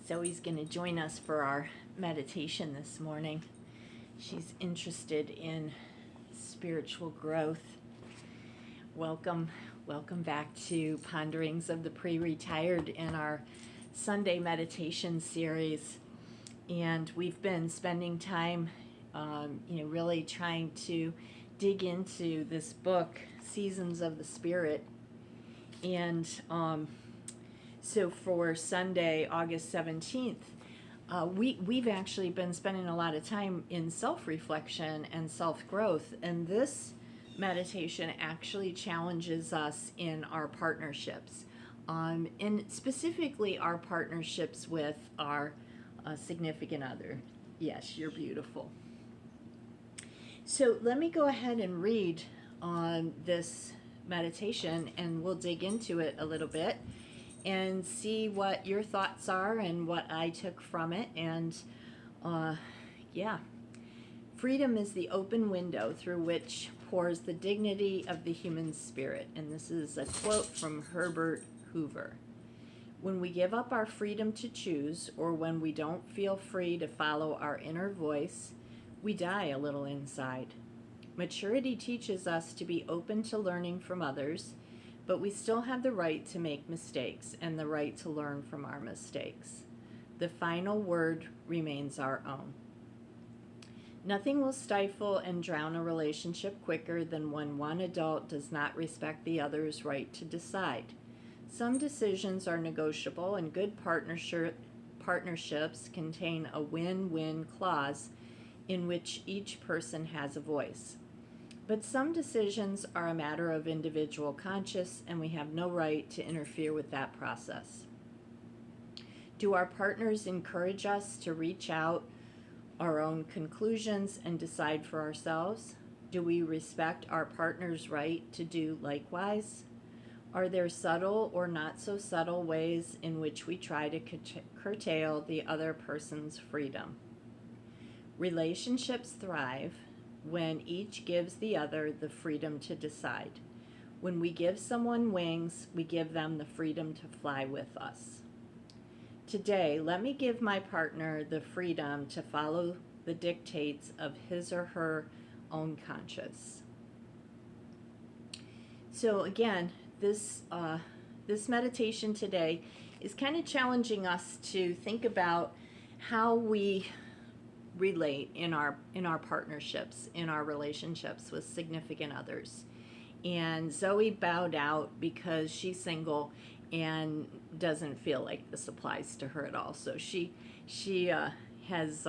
Zoe's going to join us for our meditation this morning. She's interested in spiritual growth. Welcome back to Ponderings of the Pre-Retired in our Sunday meditation series. And we've been spending time, really trying to dig into this book, Seasons of the Spirit. And so for Sunday, August 17th, we've actually been spending a lot of time in self-reflection and self-growth, and this meditation actually challenges us in our partnerships, and specifically our partnerships with our significant other. Yes, you're beautiful. So let me go ahead and read this meditation, and we'll dig into it a little bit and see what your thoughts are and what I took from it. And freedom is the open window through which pours the dignity of the human spirit. And this is a quote from Herbert Hoover. When we give up our freedom to choose, or when we don't feel free to follow our inner voice, we die a little inside. Maturity teaches us to be open to learning from others, but we still have the right to make mistakes and the right to learn from our mistakes. The final word remains our own. Nothing will stifle and drown a relationship quicker than when one adult does not respect the other's right to decide. Some decisions are negotiable, and good partnerships contain a win-win clause in which each person has a voice. But some decisions are a matter of individual conscience, and we have no right to interfere with that process. Do our partners encourage us to reach out our own conclusions and decide for ourselves? Do we respect our partner's right to do likewise? Are there subtle or not so subtle ways in which we try to curtail the other person's freedom? Relationships thrive when each gives the other the freedom to decide. When we give someone wings, we give them the freedom to fly with us. Today, let me give my partner the freedom to follow the dictates of his or her own conscience. So again, this meditation today is kind of challenging us to think about how we relate in our partnerships, in our relationships with significant others. And Zoe bowed out because she's single and doesn't feel like this applies to her at all. So she has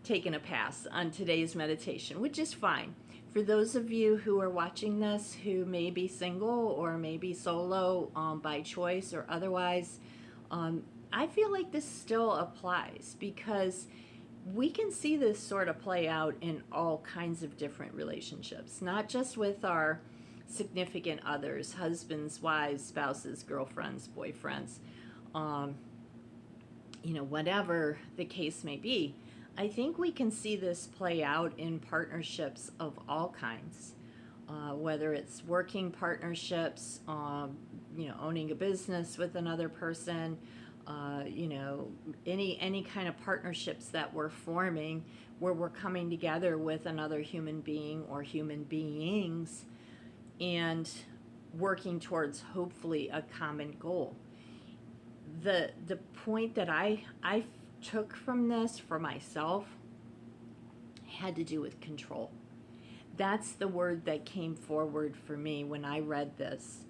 taken a pass on today's meditation, which is fine. For those of you who are watching this who may be single or maybe solo by choice or otherwise, I feel like this still applies, because we can see this sort of play out in all kinds of different relationships, not just with our significant others, husbands, wives, spouses, girlfriends, boyfriends, whatever the case may be. I think we can see this play out in partnerships of all kinds, whether it's working partnerships, owning a business with another person, any kind of partnerships that we're forming where we're coming together with another human being or human beings and working towards hopefully a common goal. The point that I took from this for myself had to do with control. That's the word that came forward for me when I read this,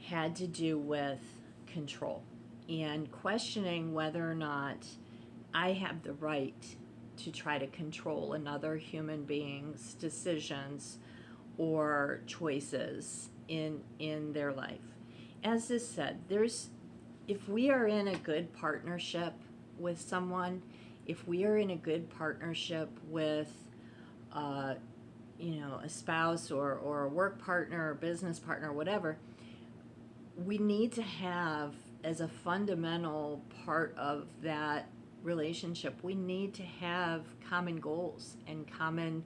had to do with control and questioning whether or not I have the right to try to control another human being's decisions or choices in their life. As this said, if we are in a good partnership with someone, if we are in a good partnership with a spouse or a work partner or business partner, whatever, we need to have, as a fundamental part of that relationship, we need to have common goals and common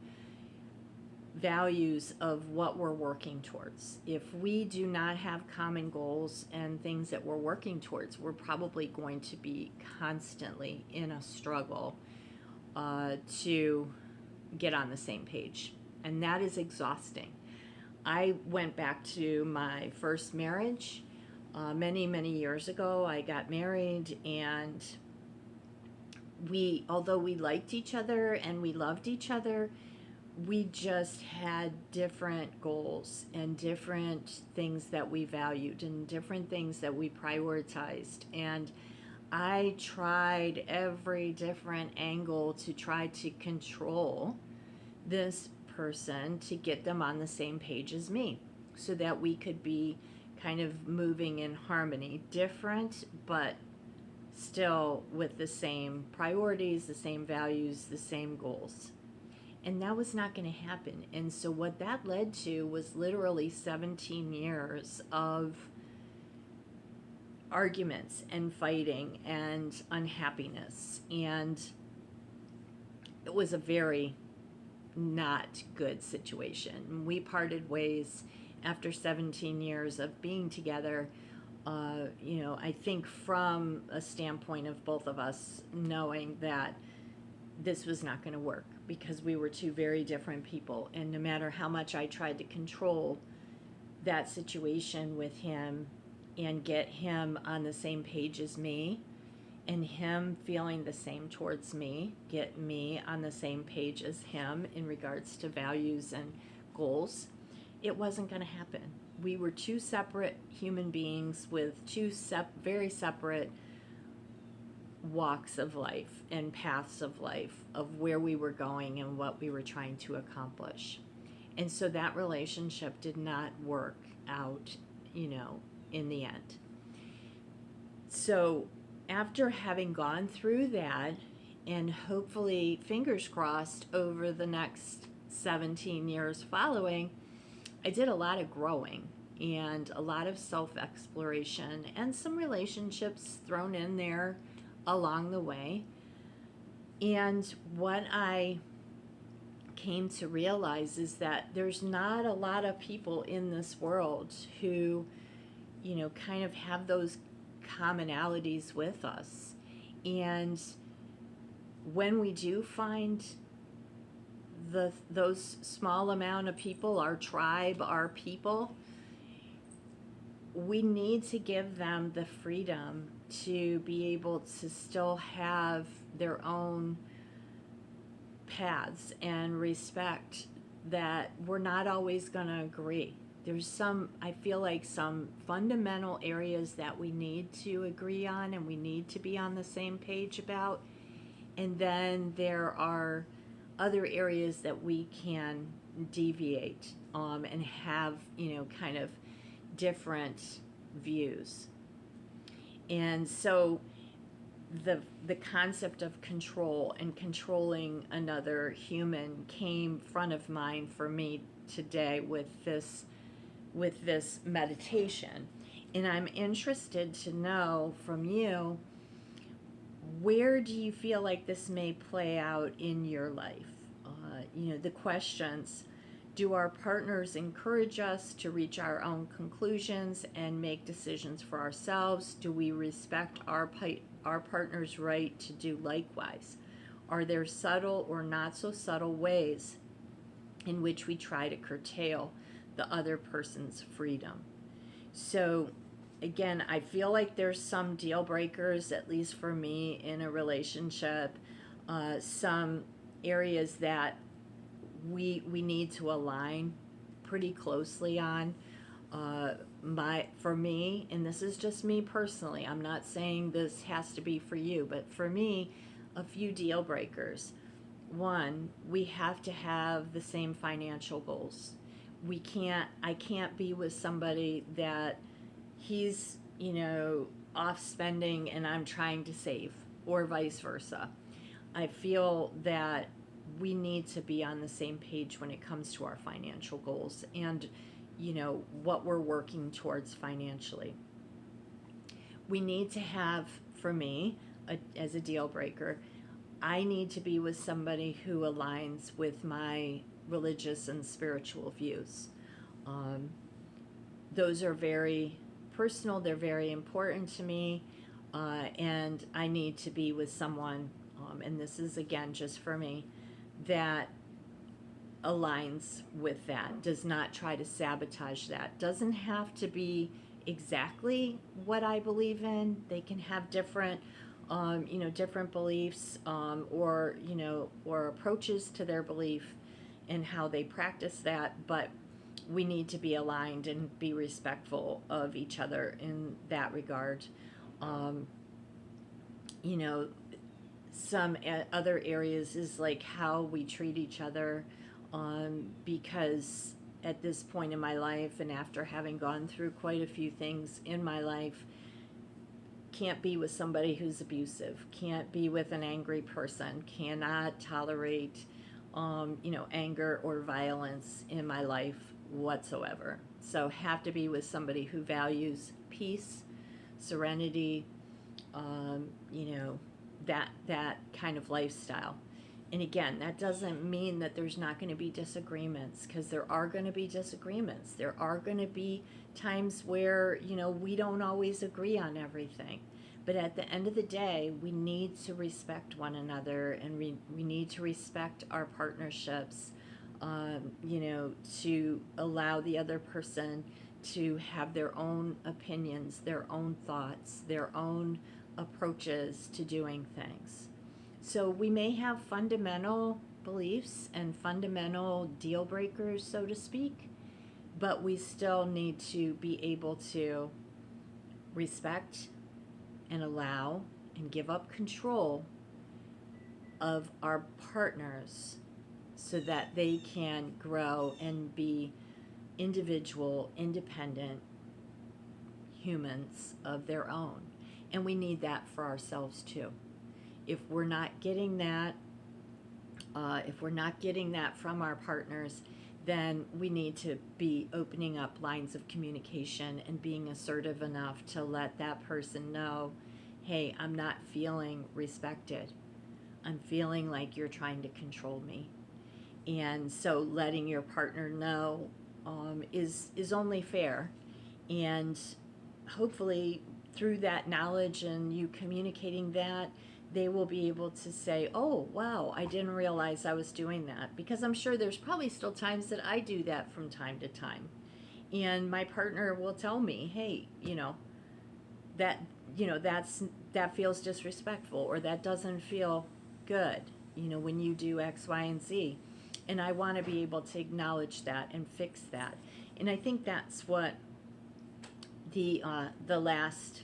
values of what we're working towards. If we do not have common goals and things that we're working towards, we're probably going to be constantly in a struggle to get on the same page. And that is exhausting. I went back to my first marriage many, many years ago. I got married, and although we liked each other and we loved each other, we just had different goals and different things that we valued and different things that we prioritized. And I tried every different angle to try to control this person to get them on the same page as me so that we could be kind of moving in harmony, different, but still with the same priorities, the same values, the same goals. And that was not going to happen. And so what that led to was literally 17 years of arguments and fighting and unhappiness. And it was a very not good situation. We parted ways after 17 years of being together. I think from a standpoint of both of us knowing that this was not going to work because we were two very different people. And no matter how much I tried to control that situation with him and get him on the same page as me, and him feeling the same towards me, get me on the same page as him in regards to values and goals, it wasn't going to happen. We were two separate human beings with two very separate walks of life and paths of life of where we were going and what we were trying to accomplish. And so that relationship did not work out, in the end. So after having gone through that, and hopefully, fingers crossed, over the next 17 years following, I did a lot of growing and a lot of self-exploration and some relationships thrown in there along the way. And what I came to realize is that there's not a lot of people in this world who, kind of have those commonalities with us. And when we do find those small amount of people, our tribe, our people, we need to give them the freedom to be able to still have their own paths and respect that we're not always going to agree. There's I feel like some fundamental areas that we need to agree on and we need to be on the same page about. And then there are other areas that we can deviate and have, kind of different views. And so the concept of control and controlling another human came front of mind for me today with this meditation. And I'm interested to know from you, where do you feel like this may play out in your life? The questions: do our partners encourage us to reach our own conclusions and make decisions for ourselves? Do we respect our partner's right to do likewise? Are there subtle or not so subtle ways in which we try to curtail the other person's freedom? So again, I feel like there's some deal breakers, at least for me, in a relationship, some areas that we need to align pretty closely on. For me, and this is just me personally, I'm not saying this has to be for you, but for me, a few deal breakers. One, we have to have the same financial goals. I can't be with somebody that he's, off spending and I'm trying to save, or vice versa. I feel that we need to be on the same page when it comes to our financial goals and, what we're working towards financially. We need to have, for me, as a deal breaker, I need to be with somebody who aligns with my religious and spiritual views. Um, those are very personal, they're very important to me, and I need to be with someone, and this is again just for me, that aligns with that, does not try to sabotage that. Doesn't have to be exactly what I believe in. They can have different, different beliefs, or approaches to their belief and how they practice that, but we need to be aligned and be respectful of each other in that regard. Um, you know, some other areas is like how we treat each other, because at this point in my life and after having gone through quite a few things in my life, can't be with somebody who's abusive, can't be with an angry person, cannot tolerate anger or violence in my life whatsoever. So have to be with somebody who values peace, serenity, um, you know, that kind of lifestyle. And again, that doesn't mean that there's not going to be disagreements, because there are going to be disagreements. There are going to be times where, we don't always agree on everything. But at the end of the day, we need to respect one another, and we need to respect our partnerships, to allow the other person to have their own opinions, their own thoughts, their own approaches to doing things. So we may have fundamental beliefs and fundamental deal breakers, so to speak, but we still need to be able to respect and allow and give up control of our partners so that they can grow and be individual, independent humans of their own. And we need that for ourselves too. If we're not getting that, from our partners, then we need to be opening up lines of communication and being assertive enough to let that person know, hey, I'm not feeling respected. I'm feeling like you're trying to control me. And so letting your partner know is only fair. And hopefully through that knowledge and you communicating that, they will be able to say, oh, wow, I didn't realize I was doing that. Because I'm sure there's probably still times that I do that from time to time. And my partner will tell me, hey, that, that feels disrespectful, or that doesn't feel good, when you do X, Y, and Z. And I want to be able to acknowledge that and fix that. And I think that's what the last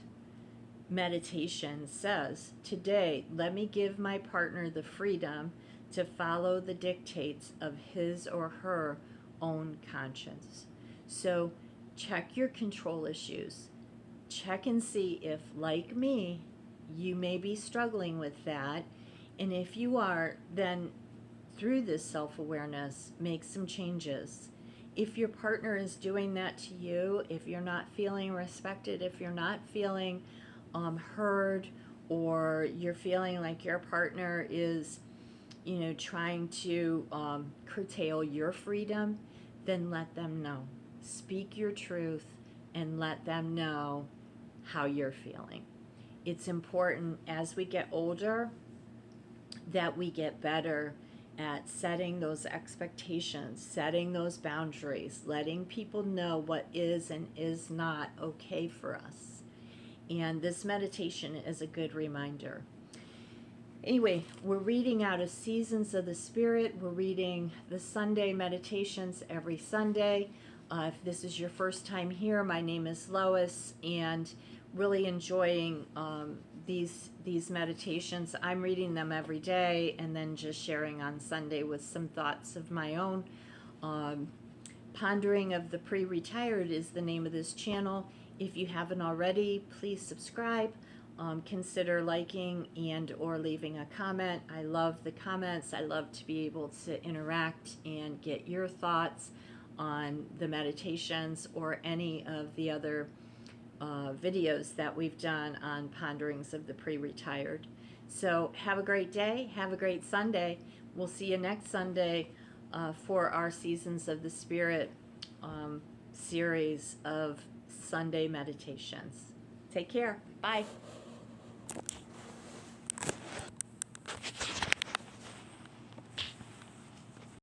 meditation says. Today, let me give my partner the freedom to follow the dictates of his or her own conscience. So check your control issues. Check and see if, like me, you may be struggling with that. And if you are, then through this self-awareness, make some changes. If your partner is doing that to you, if you're not feeling respected, if you're not feeling heard, or you're feeling like your partner is, trying to curtail your freedom, then let them know. Speak your truth and let them know how you're feeling. It's important as we get older that we get better at setting those expectations, setting those boundaries, letting people know what is and is not okay for us. And this meditation is a good reminder. Anyway, we're reading out of Seasons of the Spirit. We're reading the Sunday meditations every Sunday. If this is your first time here, my name is Lois, and really enjoying these meditations. I'm reading them every day and then just sharing on Sunday with some thoughts of my own. Pondering of the Pre-Retired is the name of this channel. If you haven't already, please subscribe. Consider liking and or leaving a comment. I love the comments. I love to be able to interact and get your thoughts on the meditations or any of the other videos that we've done on Ponderings of the Pre-Retired. So have a great day. Have a great Sunday. We'll see you next Sunday for our Seasons of the Spirit series of Sunday meditations. Take care. Bye.